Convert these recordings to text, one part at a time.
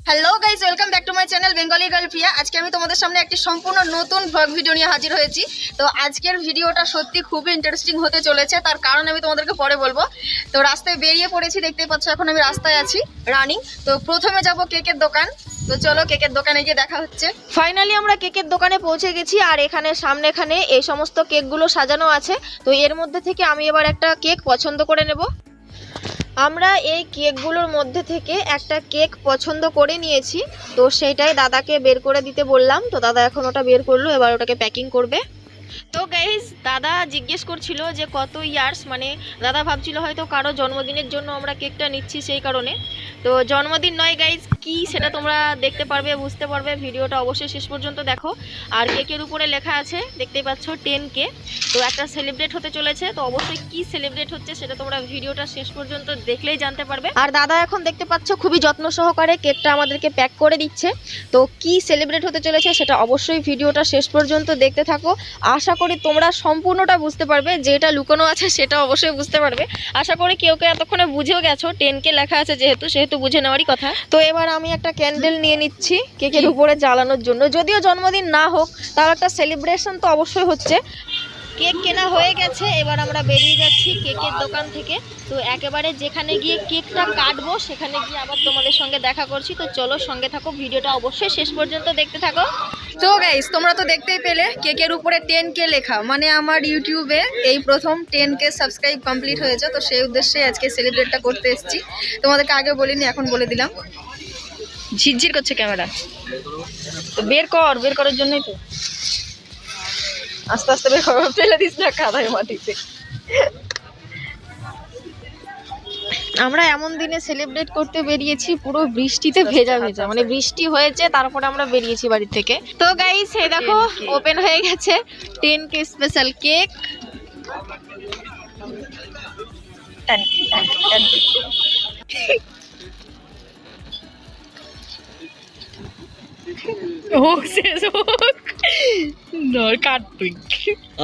Hello guys, welcome back to my channel Bengali girl Priya. আজকে আমি তোমাদের সামনে একটি সম্পূর্ণ নতুন ব্লগ ভিডিও নিয়ে হাজির হয়েছি। তো আজকের ভিডিওটা সত্যি খুবই ইন্টারেস্টিং হতে চলেছে, তার কারণ আমি তোমাদেরকে পরে বলবো। তো রাস্তায় বেরিয়ে পড়েছি, দেখতেই পাচ্ছ এখন আমি রাস্তায় আছি রানিং। তো প্রথমে যাব কেকের দোকান। তো চলো কেকের দোকানে গিয়ে দেখা হচ্ছে। ফাইনালি আমরা কেকের দোকানে পৌঁছে গেছি, আর এখানে সামনেখানে এই সমস্ত কেকগুলো সাজানো আছে। তো এর মধ্যে থেকে আমি এবার একটা কেক পছন্দ করে নেব। আমরা এই কেকগুলোর মধ্যে থেকে একটা কেক পছন্দ করে নিয়েছি, তো সেইটাই দাদাকে বের করে দিতে বললাম। তো দাদা এখন ওটা বের করলো, এবার ওটাকে প্যাকিং করবে। তো গাইজ, দাদা জিজ্ঞেস করছিল যে কত ইয়ার্স, মানে দাদা ভাবছিল হয়তো কারো জন্মদিনের জন্য আমরা কেকটা নিচ্ছি সেই কারণে। তো জন্মদিন নয় গাইজ, কি সেটা তোমরা দেখতে পারবে, বুঝতে পারবে। ভিডিওটা অবশ্যই শেষ পর্যন্ত দেখো। আর কেকের উপরে লেখা আছে, দেখতেই পাচ্ছ 10K। তো একটা সেলিব্রেট হতে চলেছে, তো অবশ্যই কি সেলিব্রেট হচ্ছে সেটা তোমরা ভিডিওটা শেষ পর্যন্ত দেখলেই জানতে পারবে। আর দাদা এখন দেখতে পাচ্ছ খুবই যত্ন সহকারে কেকটা আমাদেরকে প্যাক করে দিচ্ছে। তো কি সেলিব্রেট হতে চলেছে সেটা অবশ্যই ভিডিওটা শেষ পর্যন্ত দেখতে থাকো। আশা করি তোমরা সম্পূর্ণটা বুঝতে পারবে, যেটা লুকানো আছে সেটা অবশ্যই বুঝতে পারবে। আশা করি কেউ কেউ এতক্ষণে বুঝেও গেছো, 10K লেখা আছে সেহেতু বুঝে নেওয়ারই কথা। তো এবার আমি একটা ক্যান্ডেল নিয়ে নিচ্ছি কেকের উপরে জ্বালানোর জন্য। যদিও জন্মদিন না হোক, তার একটা সেলিব্রেশন তো অবশ্যই হচ্ছে। কেক কেনা হয়ে গেছে, এবার আমরা বেরিয়ে যাচ্ছি কেকের দোকান থেকে। তো একেবারে যেখানে গিয়ে কেকটা কাটবো সেখানে গিয়ে আবার তোমাদের সঙ্গে দেখা করছি। তো চলো সঙ্গে থাকো, ভিডিওটা অবশ্যই শেষ পর্যন্ত দেখতে থাকো। তো গাইস, তোমরা তো দেখতেই পেলে কেকের উপরে 10K লেখা, মানে আমার ইউটিউবে এই প্রথম 10K সাবস্ক্রাইব কমপ্লিট হয়েছে। তো সেই উদ্দেশ্যে আজকে সেলিব্রেটটা করতে এসেছি। তোমাদেরকে আগে বলিনি, এখন বলে দিলাম। ঝিরঝির করছে ক্যামেরা, তো বের করার জন্যই তো। আস্তে আস্তে বের কর, ফেলে দিস না কাদায় মাটিতে। আমরা এমন দিনে সেলিব্রেট করতে বেরিয়েছি পুরো বৃষ্টিতে ভেজা, মানে বৃষ্টি হয়েছে, তারপরে আমরা বেরিয়েছি বাড়ি থেকে। তো গাইস, এই দেখো ওপেন হয়ে গেছে 10K স্পেশাল কেক।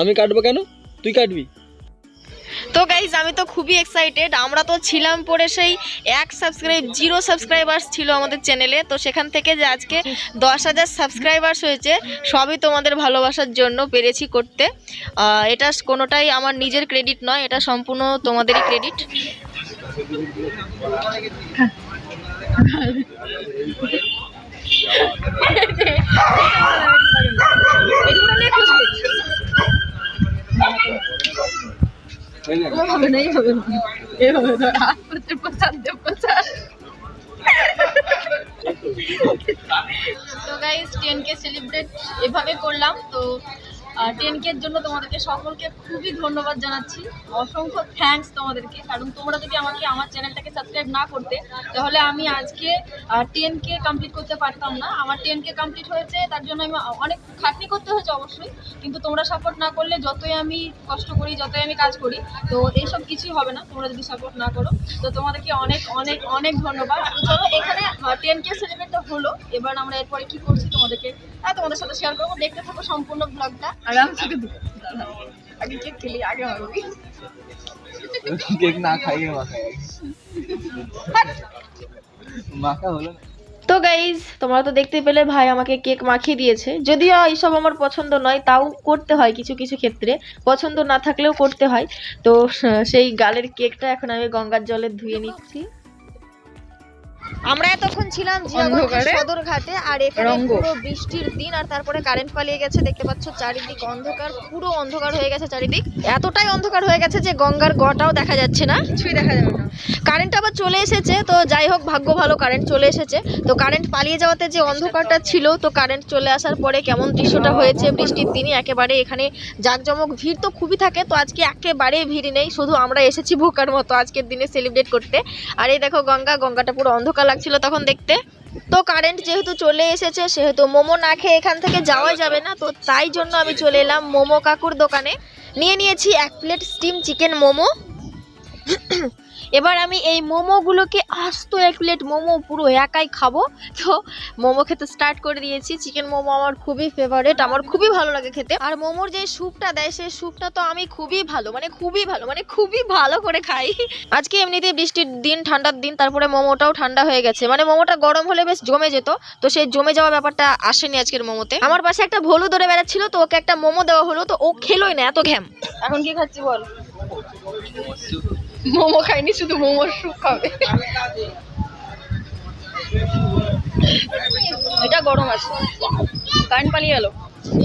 আমি কাটবো কেন? তুই কাটবি। তো গাইজ, আমি তো খুবই এক্সাইটেড। আমরা তো ছিলাম পরে সেই 0 সাবস্ক্রাইবার্স ছিল আমাদের চ্যানেলে। তো সেখান থেকে যে আজকে 10,000 সাবস্ক্রাইবার্স হয়েছে, সবই তোমাদের ভালোবাসার জন্য পেরেছি করতে। এটা কোনোটাই আমার নিজের ক্রেডিট নয়, এটা সম্পূর্ণ তোমাদেরই ক্রেডিট। হবে না, হবে না, এভাবে ধর হাত করতে প্রচার দেব প্রচার। তো গাইস, 10K সেলিব্রেট এভাবে করলাম। তো 10K এর জন্য তোমাদেরকে সকলকে খুবই ধন্যবাদ জানাচ্ছি, অসংখ্য থ্যাঙ্কস তোমাদেরকে। কারণ তোমরা যদি আমাকে আমার চ্যানেলটাকে সাবস্ক্রাইব না করতে, তাহলে আমি আজকে 10K কমপ্লিট করতে পারতাম না। আমার 10K কমপ্লিট হয়েছে, তার জন্য আমি অনেক খাটনি করতে হয়েছে অবশ্যই, কিন্তু তোমরা সাপোর্ট না করলে, যতই আমি কষ্ট করি, যতই আমি কাজ করি, তো এইসব কিছুই হবে না তোমরা যদি সাপোর্ট না করো। তো তোমাদেরকে অনেক অনেক অনেক ধন্যবাদ। তো চলো, এখানে 10K সেলিব্রেটটা হলো, এবার আমরা এরপরে কি করছি তোমাদের সাথে শেয়ার করবো। দেখতে থাকো সম্পূর্ণ ব্লগটা। আগে কেক খেলি, আগে হবে কেক না খাইয়ে মাখা হলো না। তো গাইজ, তোমরা তো দেখতে পেলে ভাই আমাকে কেক মাখিয়ে দিয়েছে। যদিও এইসব আমার পছন্দ নয়, তাও করতে হয় কিছু কিছু ক্ষেত্রে, পছন্দ না থাকলেও করতে হয়। তো সেই গালের কেকটা এখন আমি গঙ্গার জলে ধুয়ে নিচ্ছি। আমরা এতক্ষণ ছিলাম সদরঘাটে, আর এখানে পুরো বৃষ্টির দিন, আর তারপরে কারেন্ট পালিয়ে গেছে। দেখতে পাচ্ছ চারিদিক অন্ধকার, পুরো অন্ধকার হয়ে গেছে চারিদিক। এতটাই অন্ধকার হয়ে গেছে যে গঙ্গার গটাও দেখা যাচ্ছে না, কিছুই দেখা যাবে না। কারেন্ট আবার চলে এসেছে, তো যাই হোক, ভাগ্য ভালো কারেন্ট চলে এসেছে। তো কারেন্ট পালিয়ে যাওয়াতে যে অন্ধকারটা ছিল, তো কারেন্ট চলে আসার পরে কেমন দৃশ্যটা হয়েছে বৃষ্টির দিনে। একেবারে এখানে জাঁকজমক, ভিড় তো খুবই থাকে। তো আজকে একেবারে ভিড় নেই, শুধু আমরা এসেছি বোকার মতো আজকের দিনে সেলিব্রেট করতে। আর এই দেখো গঙ্গাটা পুরো অন্ধকার লাগছিল তখন দেখতে। তো কারেন্ট যেহেতু চলে এসেছে, সেহেতু মোমো না খেয়ে এখান থেকে যাওয়া যাবে না। তো তাই জন্য আমি চলে এলাম মোমো কাকুর দোকানে। নিয়ে নিয়েছি 1 প্লেট স্টিম চিকেন মোমো। এবার আমি এই মোমোগুলোকে আস্ত 1 প্লেট মোমো পুরো একাই খাবো। তো মোমো খেতে স্টার্ট করে দিয়েছি। চিকেন মোমো আমার খুবই ফেভারিট, আমার খুবই ভালো লাগে খেতে। আর মোমোর যে স্যুপটা দেয় সেই স্যুপটা তো আমি খুবই ভালো করে খাই। আজকে এমনিতেই বৃষ্টির দিন, ঠান্ডার দিন, তারপরে মোমোটাও ঠান্ডা হয়ে গেছে, মানে মোমোটা গরম হলে বেশ জমে যেত, তো সেই জমে যাওয়া ব্যাপারটা আসেনি আজকের মোমোতে। আমার পাশে একটা ভলু ধরে বেড়াচ্ছিল, তো ওকে একটা মোমো দেওয়া হলো, তো ও খেলোই না, এত ঘ্যাম। এখন কি খাচ্ছি বল? মোমো খাইনি, শুধু মোমোর স্যুপ খাবে। এটা গরম আছে, কারেন্ট পালিয়ে গেল।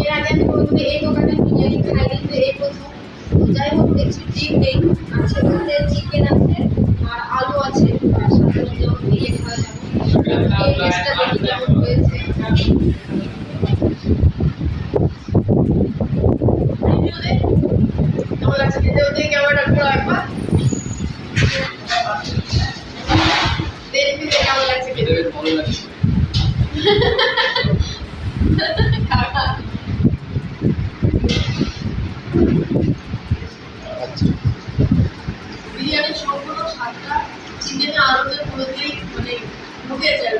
এর আগে আমি কোনোদিন এই দোকানে বিরিয়ানি খাইনি, তো এই প্রথম। যাই হোক, দেখছি ডিম নেই, আছে বলতে চিকেন আছে আর আলু আছে, আর সাথে যেমন বিরিয়ানি খাওয়া যাবে। এই টেস্টটা দেখি কেমন হয়েছে। কেমন লাগছে খেতে? ওদের ক্যামেরাটা ঘুরো একবার, দেখবি কেমন লাগছে খেতে। বিরিয়ানির সম্পূর্ণ স্বাদটা চিকেনের আলুতে পুরোতেই মানে ঢুকে যায়।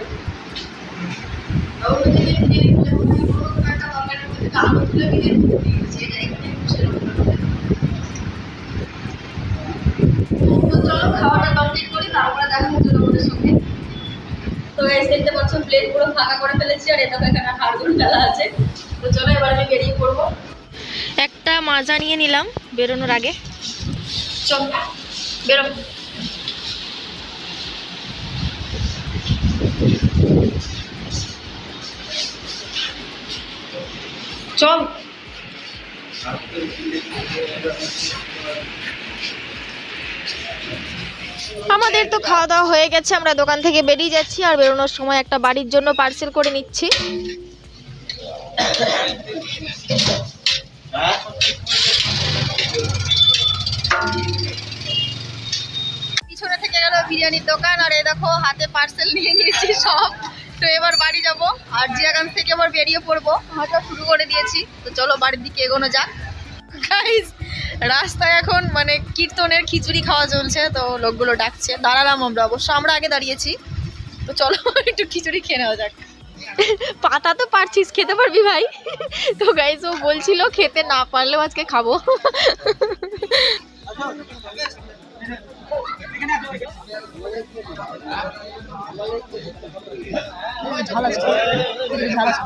অন্যদিকে বিরিয়ানি খুলে কোনো একটা তরকারির মধ্যে থেকে আলু তুলে বিরিয়ানি দিয়েছি, এটা এখানে সেরকম। তো চলো খাওয়াটা কমপ্লিট করি, তারপরে দেখা হচ্ছে তোমাদের সঙ্গে। তো গাইস দেখতে পাচ্ছ প্লেট পুরো ফাঁকা করে ফেলেছি, আর এটা এখানে হাড়গুলো ফেলা আছে। তো চলো এবার আমি বেরিয়ে পড়বো। একটা মাজা নিয়ে নিলাম বেরোনোর আগে। চল বেরো। চল। আমাদের তো খাওয়া দাওয়া হয়ে গেছে, আমরা দোকান থেকে বেরিয়ে যাচ্ছি, আর বেরোনোর সময় একটা বাড়ির জন্য পার্সেল করে নিচ্ছি। পিছনে থেকে গেল বিরিয়ানির দোকান, আর এই দেখো হাতে পার্সেল নিয়ে নিয়েছি সব। তো এবার বাড়ি যাব, আর জিয়াগঞ্জ থেকে এবার বেরিয়ে পড়বো, হাঁটা শুরু করে দিয়েছি। তো চলো বাড়ির দিকে এগোনো যাক। গাইস রাস্তায় এখন মানে কীর্তনের খিচুড়ি খাওয়া চলছে, তো লোকগুলো ডাকছে, দাঁড়ালাম আমরা, অবশ্য আমরা আগে দাঁড়িয়েছি। তো চলো একটু খিচুড়ি খেয়ে নেওয়া যাক। পাতা তো পারছিস, খেতে পারবি ভাই? তো গাইস ও বলছিল খেতে না পারলেও আজকে খাবো। ঝাল আছে, ঝাল আছে।